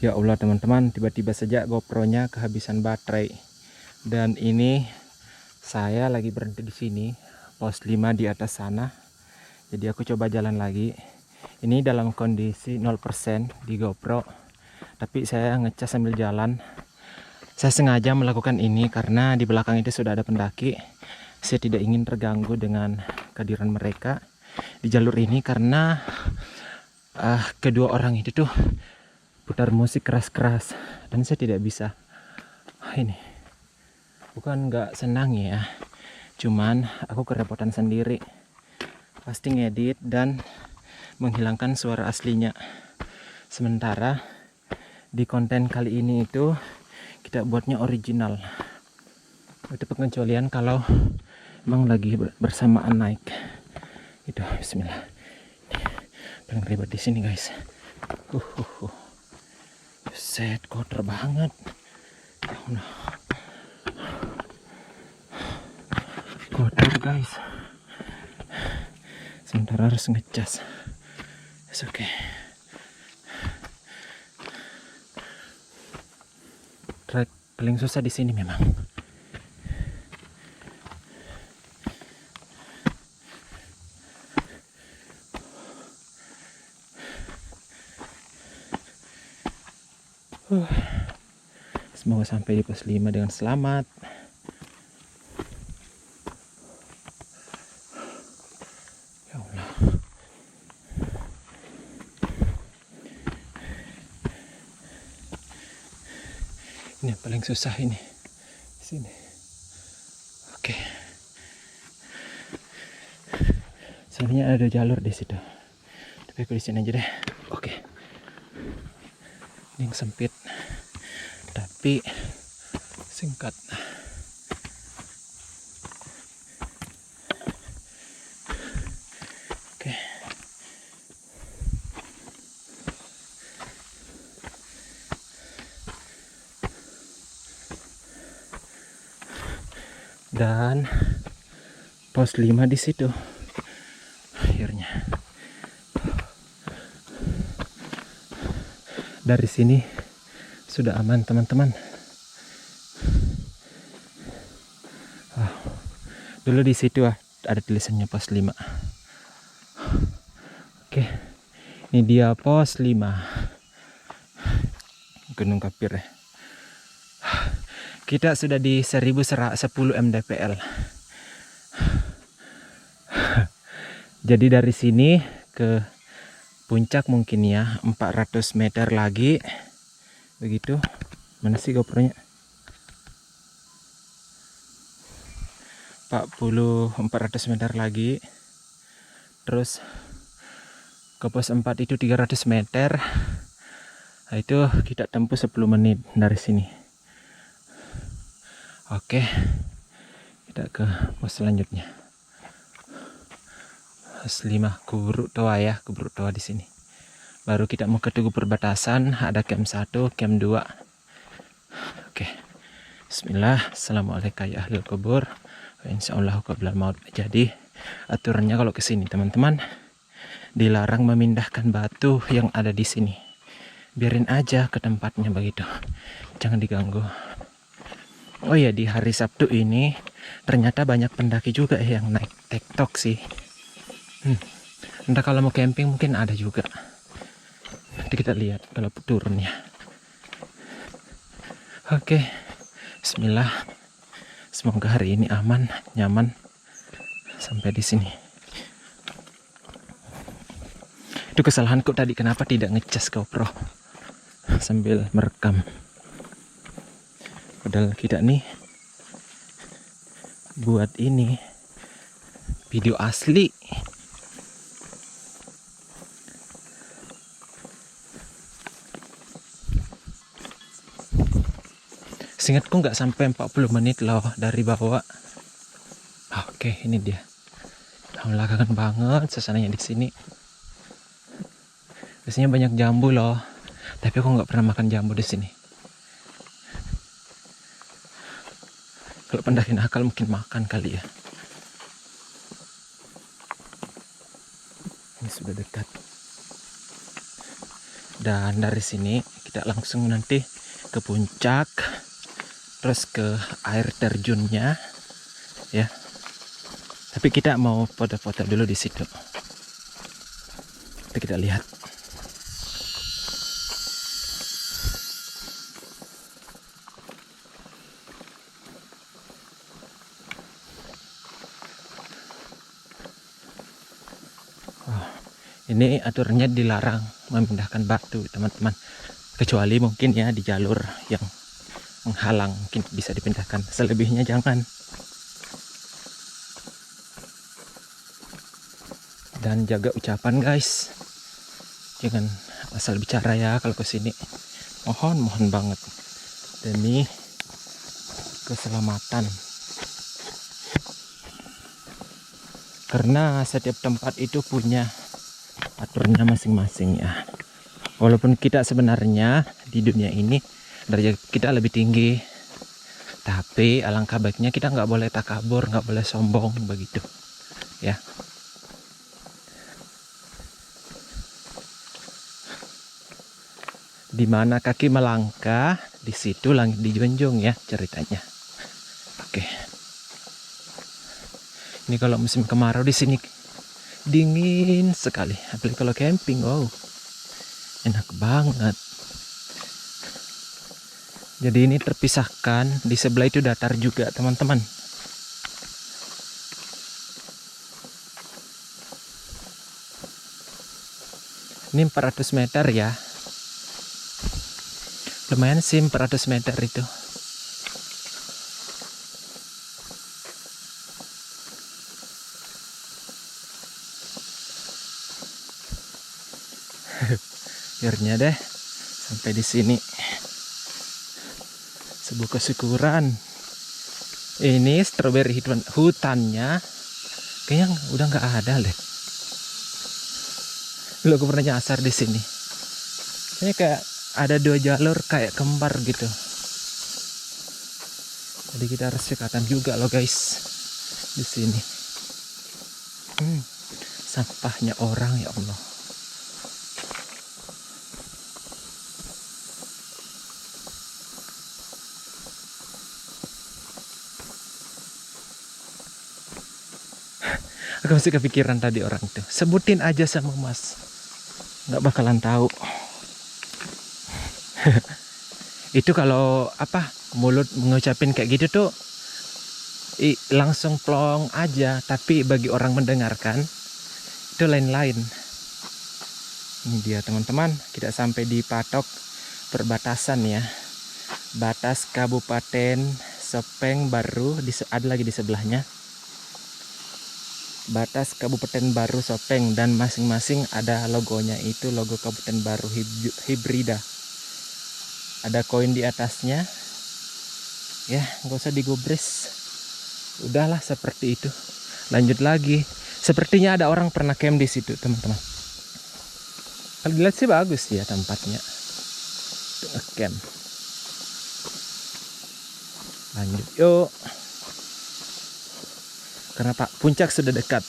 Ya Allah teman-teman, tiba-tiba saja GoPro-nya kehabisan baterai. Dan ini saya lagi berhenti di sini, pos 5 di atas sana. Jadi aku coba jalan lagi. Ini dalam kondisi 0% di GoPro. Tapi saya ngecas sambil jalan. Saya sengaja melakukan ini karena di belakang itu sudah ada pendaki. Saya tidak ingin terganggu dengan kehadiran mereka di jalur ini karena kedua orang itu tuh putar musik keras-keras dan saya tidak bisa. Ini bukan nggak senang ya, cuman aku kerepotan sendiri pasti ngedit dan menghilangkan suara aslinya. Sementara di konten kali ini itu kita buatnya original. Itu pengecualian kalau emang lagi bersamaan naik. Itu bismillah. Paling ribet di sini guys. Set kotor banget. Ya Allah. Kotor guys. Sementara harus ngecas. It's okay. Trek paling susah di sini memang. Semoga sampai di pos 5 dengan selamat. Ya Allah. Ini yang paling susah ini. Di sini. Oke. Sebenarnya ada jalur di situ. Tapi aku di sini aja deh. Oke. Ini yang sempit. Tapi singkat. Oke. Dan pos 5 di situ. Akhirnya. Dari sini sudah aman teman-teman. Dulu di situ ada tulisannya pos 5. Oke. Ini dia pos 5. Gunung Kapir ya. Kita sudah di 1110 mdpl. Jadi dari sini ke puncak mungkin ya 400 meter lagi. Begitu. Mana sih GoPro-nya? 400 meter lagi. Terus ke pos 4 itu 300 meter. Nah, itu kita tempuh 10 menit dari sini. Oke. Kita ke pos selanjutnya. Pos 5 Kuburuk Toa ya, Kuburuk Toa di sini. Baru kita mau ke Tugu Perbatasan, ada camp 1, camp 2. Oke. Bismillah. Assalamualaikum ya ahlul kubur. Insyaallah qablal maut. Jadi aturannya kalau ke sini teman-teman dilarang memindahkan batu yang ada di sini. Biarin aja ke tempatnya begitu. Jangan diganggu. Oh ya, di hari Sabtu ini ternyata banyak pendaki juga yang naik tektok sih. Entah kalau mau camping mungkin ada juga. Nanti kita lihat kalau turunnya. Oke. Bismillah. Semoga hari ini aman, nyaman sampai di sini. Itu kesalahanku tadi, kenapa tidak ngecas GoPro sambil merekam. Padahal kita nih buat ini video asli. Seingatku nggak sampai 40 menit loh dari bawah. Oke, ini dia. Alhamdulillah kangen banget suasananya di sini. Biasanya banyak jambu loh, tapi aku nggak pernah makan jambu di sini. Kalau pendaki nakal mungkin makan kali ya. Ini sudah dekat. Dan dari sini kita langsung nanti ke puncak, terus ke air terjunnya ya. Tapi kita mau foto-foto dulu di situ. Nanti kita lihat. Ini aturannya dilarang memindahkan batu, teman-teman. Kecuali mungkin ya di jalur yang menghalang, mungkin bisa dipindahkan. Selebihnya jangan. Dan jaga ucapan guys. Jangan asal bicara ya kalau ke sini. Mohon banget. Demi keselamatan. Karena setiap tempat itu punya aturannya masing-masing ya. Walaupun kita sebenarnya di dunia ini derajat kita lebih tinggi, tapi alangkah baiknya kita nggak boleh takabur, nggak boleh sombong begitu ya. Dimana kaki melangkah, di situ langit dijunjung ya ceritanya. Oke. Ini kalau musim kemarau di sini dingin sekali, apalagi kalau camping. Wow, enak banget. Jadi ini terpisahkan, di sebelah itu datar juga teman-teman. Ini 400 meter ya. Lumayan sih 400 meter itu. Akhirnya deh sampai di sini. Sebuah kesyukuran. Ini stroberi hutannya kayaknya udah nggak ada deh. Dulu aku pernah nyasar di sini. Ini kayak ada 2 jalur kayak kembar gitu. Jadi kita harus cekatan juga loh guys di sini. Sampahnya orang ya Allah. Aku masih kepikiran tadi orang itu. Sebutin aja sama Mas. Nggak bakalan tahu. Itu kalau apa mulut mengucapin kayak gitu tuh langsung plong aja. Tapi bagi orang mendengarkan itu lain-lain. Ini dia teman-teman. Kita sampai di patok perbatasan ya. Batas Kabupaten Sopeng Baru. Ada lagi di sebelahnya. Batas Kabupaten Baru Sopeng, dan masing-masing ada logonya, itu logo Kabupaten Baru Hibrida. Ada koin di atasnya ya, nggak usah digubris, udahlah seperti itu. Lanjut lagi, sepertinya ada orang pernah camp di situ teman-teman. Kalau dilihat sih bagus ya tempatnya untuk camp. Lanjut yuk, karena Pak puncak sudah dekat.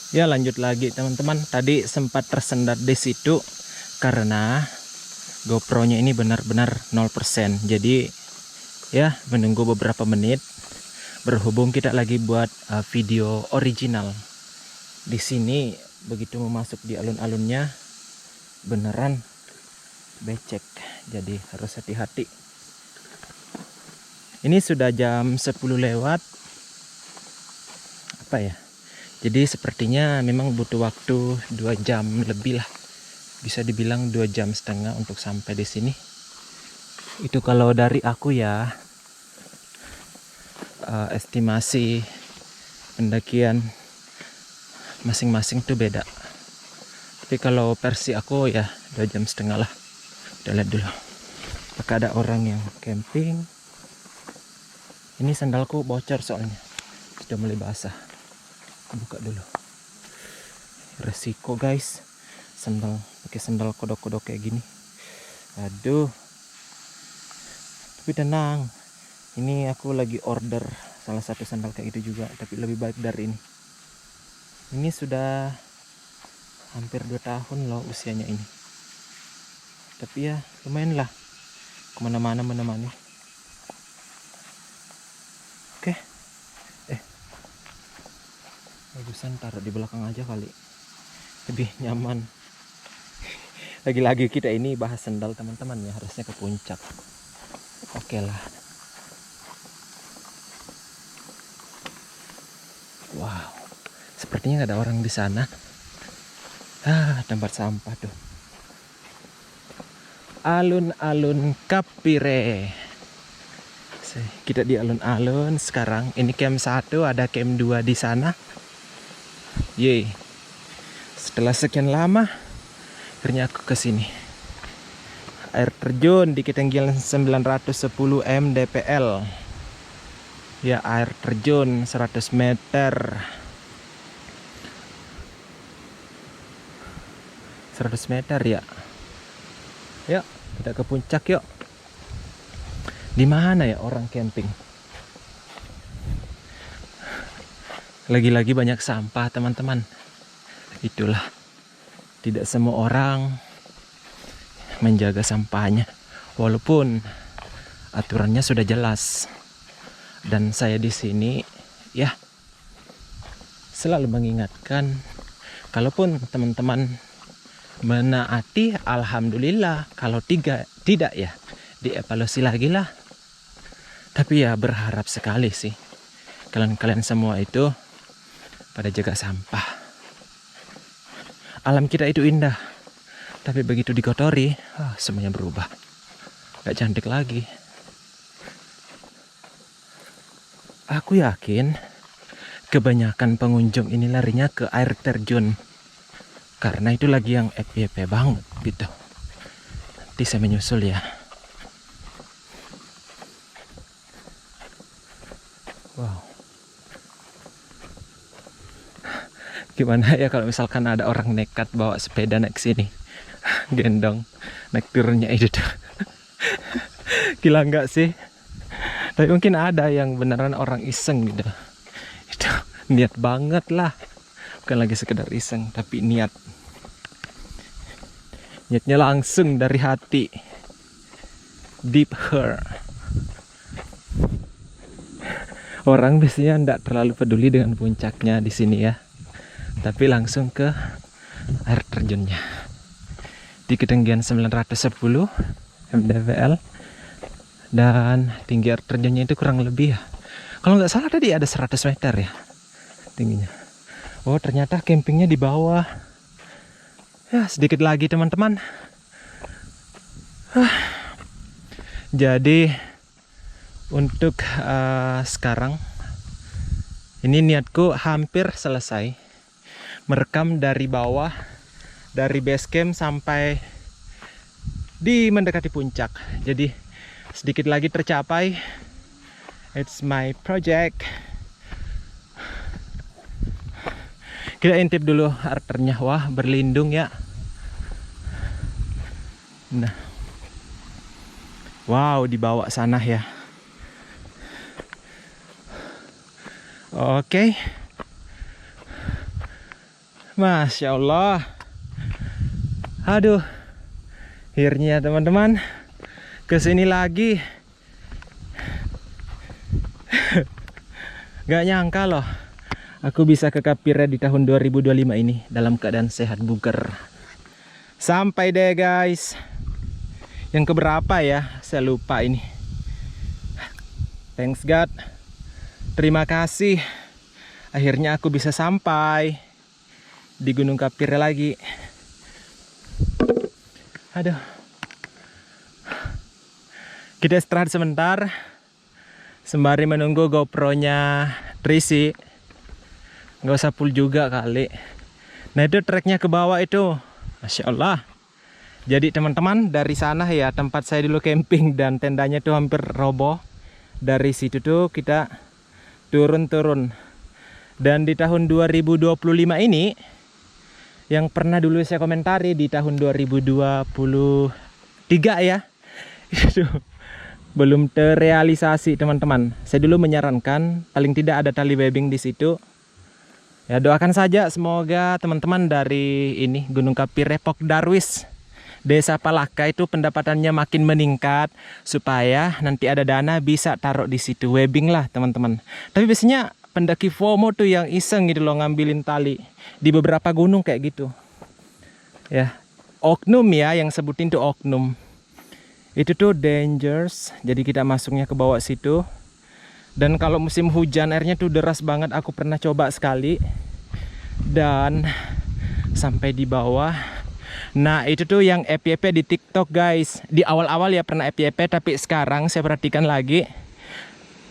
Ya lanjut lagi teman-teman. Tadi sempat tersendat di situ karena GoPro-nya ini benar-benar 0%. Jadi ya menunggu beberapa menit. Berhubung kita lagi buat video original di sini, begitu memasuk di alun-alunnya beneran becek. Jadi harus hati-hati. Ini sudah jam 10 lewat. Apa ya? Jadi sepertinya memang butuh waktu 2 jam lebih lah. Bisa dibilang 2,5 jam untuk sampai di sini. Itu kalau dari aku ya. Estimasi pendakian masing-masing tuh beda. Tapi kalau versi aku ya 2,5 jam lah. Kita lihat dulu. Apakah ada orang yang camping? Ini sandalku bocor soalnya. Sudah mulai basah. Buka dulu. Resiko guys, pakai sandal kodok-kodok kayak gini. Aduh. Tapi tenang, ini aku lagi order salah satu sandal kayak gitu juga, tapi lebih baik dari ini. Ini sudah hampir 2 tahun loh usianya ini. Tapi ya lumayan lah, kemana-mana menemani. Oke. Bagusan taruh di belakang aja kali, lebih nyaman. Lagi-lagi kita ini bahas sendal teman-teman ya, harusnya ke puncak. Oke lah. Wow, sepertinya nggak ada orang di sana. Tempat sampah tuh. Alun-alun Kapire. Kita di alun-alun sekarang. Ini camp 1, ada camp 2 di sana. Yeay. Setelah sekian lama akhirnya aku ke sini. Air terjun di ketinggian 910 mdpl. Ya, air terjun 100 meter. 100 meter ya. Yuk, kita ke puncak yuk. Di mana ya orang camping? Lagi-lagi banyak sampah, teman-teman. Itulah, tidak semua orang menjaga sampahnya. Walaupun aturannya sudah jelas. Dan saya di sini ya selalu mengingatkan, kalaupun teman-teman menaati, alhamdulillah. Kalau tidak ya dievaluasi lagi lah. Tapi ya berharap sekali sih kalian semua itu pada jaga sampah. Alam kita itu indah, tapi begitu dikotori, semuanya berubah. Gak cantik lagi. Aku yakin kebanyakan pengunjung ini larinya ke air terjun, karena itu lagi yang FYP banget gitu. Nanti saya menyusul ya. Wow. Gimana ya kalau misalkan ada orang nekat bawa sepeda naik sini, gendong, naik turunnya itu tuh. Gila nggak sih? Tapi mungkin ada yang beneran orang iseng gitu. Itu niat banget lah. Bukan lagi sekedar iseng, tapi niat. Niatnya langsung dari hati. Deep heart. Orang biasanya tidak terlalu peduli dengan puncaknya di sini ya. Tapi langsung ke air terjunnya. Di ketinggian 910 mdpl. Dan tinggi air terjunnya itu kurang lebih ya, kalau nggak salah tadi ada 100 meter ya tingginya. Oh, ternyata campingnya di bawah. Ya, sedikit lagi teman-teman. Jadi untuk sekarang ini niatku hampir selesai merekam dari bawah, dari base camp sampai di mendekati puncak. Jadi sedikit lagi tercapai. It's my project. Kita intip dulu arternya. Wah, berlindung ya. Nah, wow, dibawa sana ya. Oke. Masya Allah. Aduh, akhirnya teman-teman kesini lagi. Gak nyangka loh aku bisa ke Kapire di tahun 2025 ini dalam keadaan sehat bugar. Sampai deh guys. Yang keberapa ya, saya lupa ini. Thanks God. Terima kasih. Akhirnya aku bisa sampai di Gunung Kapire lagi. Aduh. Kita istirahat sebentar sembari menunggu GoPro-nya terisi. Nggak usah full juga kali. Nah, itu treknya ke bawah itu, Masya Allah. Jadi teman-teman, dari sana ya tempat saya dulu camping dan tendanya tuh hampir roboh. Dari situ tuh kita turun-turun. Dan di tahun 2025 ini, yang pernah dulu saya komentari di tahun 2023 ya, itu belum terrealisasi teman-teman. Saya dulu menyarankan paling tidak ada tali webbing di situ. Ya doakan saja semoga teman-teman dari ini Gunung Kapire Pok Darwis Desa Palaka itu pendapatannya makin meningkat supaya nanti ada dana bisa taruh di situ webbing lah teman-teman. Tapi biasanya pendaki FOMO tuh yang iseng gitu loh ngambilin tali di beberapa gunung kayak gitu. Ya, oknum ya yang sebutin tuh oknum. Itu tuh dangerous. Jadi kita masuknya ke bawah situ. Dan kalau musim hujan airnya tuh deras banget. Aku pernah coba sekali. Dan sampai di bawah. Nah itu tuh yang FYP di TikTok guys. Di awal-awal ya pernah FYP. Tapi sekarang saya perhatikan lagi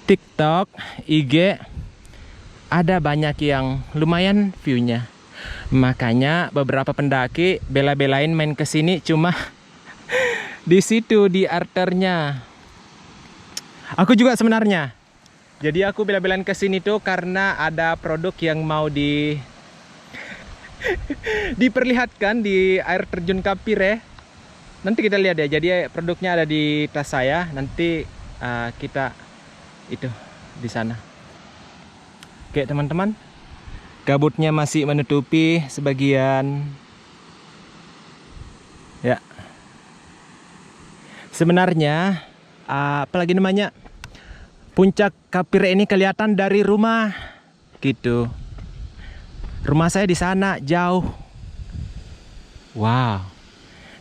TikTok, IG ada banyak yang lumayan view-nya. Makanya beberapa pendaki bela-belain main ke sini cuma di situ di arternya. Aku juga sebenarnya. Jadi aku bela-belain ke sini tuh karena ada produk yang mau diperlihatkan di air terjun Kapire. Nanti kita lihat ya. Jadi produknya ada di tas saya. Nanti kita itu di sana. Oke teman-teman. Kabutnya masih menutupi sebagian. Ya. Sebenarnya apalagi namanya? Puncak Kapire ini kelihatan dari rumah gitu. Rumah saya di sana jauh. Wow.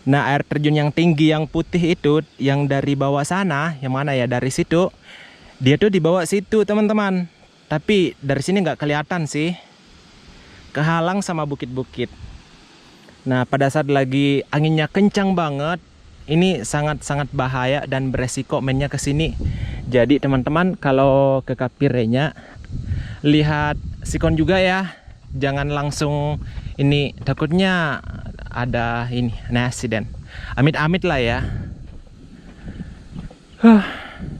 Nah, air terjun yang tinggi yang putih itu yang dari bawah sana, yang mana ya dari situ. Dia tuh di bawah situ, teman-teman. Tapi dari sini nggak kelihatan sih. Kehalang sama bukit-bukit. Nah, pada saat lagi anginnya kencang banget, ini sangat-sangat bahaya dan beresiko mainnya ke sini. Jadi teman-teman kalau ke Kapirenya lihat sikon juga ya. Jangan langsung ini, takutnya ada ini accident. Amit-amit lah ya.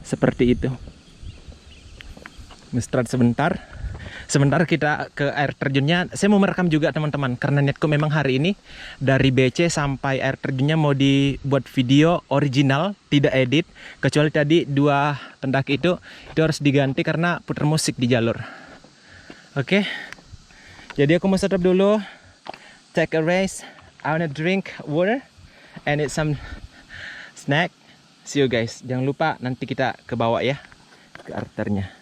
Seperti itu. Istirahat sebentar. Sebentar kita ke air terjunnya. Saya mau merekam juga teman-teman. Karena niatku memang hari ini dari BC sampai air terjunnya mau dibuat video original, tidak edit. Kecuali tadi dua pendaki itu harus diganti karena putar musik di jalur. Oke. Jadi aku mau stop dulu. Take a rest. I wanna drink water and eat some snack. See you guys. Jangan lupa nanti kita ke bawah ya. Ke arternya.